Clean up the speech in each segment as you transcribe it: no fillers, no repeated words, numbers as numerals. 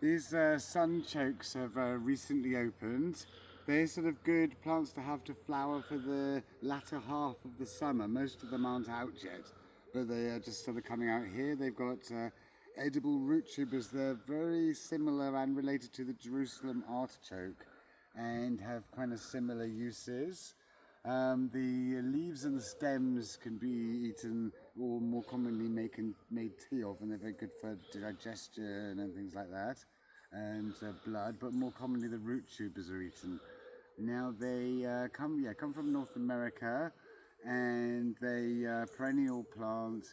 These sunchokes have recently opened. They're sort of good plants to have to flower for the latter half of the summer. Most of them aren't out yet, but they are just sort of coming out here. They've got edible root tubers. They're very similar and related to the Jerusalem artichoke and have kind of similar uses. The leaves and the stems can be eaten or more commonly made tea of, and they're very good for digestion and things like that, and blood, but more commonly the root tubers are eaten. Now they come from North America, and they perennial plant,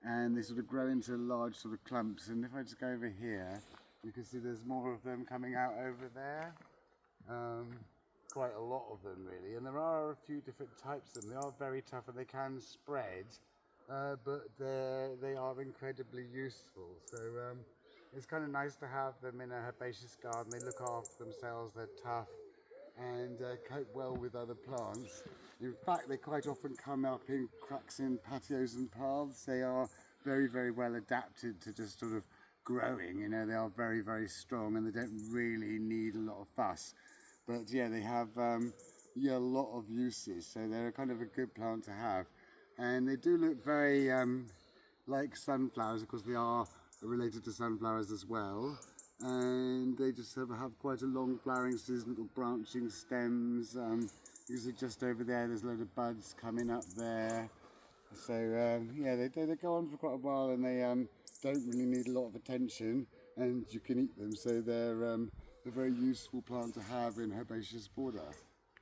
and they sort of grow into large sort of clumps. And if I just go over here, you can see there's more of them coming out over there. Quite a lot of them really, and there are a few different types of them. They are very tough and they can spread, but they are incredibly useful. So it's kind of nice to have them in a herbaceous garden. They look after themselves, they're tough, and cope well with other plants. In fact, they quite often come up in cracks in patios and paths. They are very, very well adapted to just sort of growing. You know, they are very, very strong, and they don't really need a lot of fuss. But yeah, they have a lot of uses, so they're kind of a good plant to have. And they do look very like sunflowers. Of course, they are related to sunflowers as well. And they just have quite a long flowering season, little branching stems. You can see just over there, there's a load of buds coming up there. So yeah, they go on for quite a while, and they don't really need a lot of attention, and you can eat them. So they're a very useful plant to have in herbaceous border.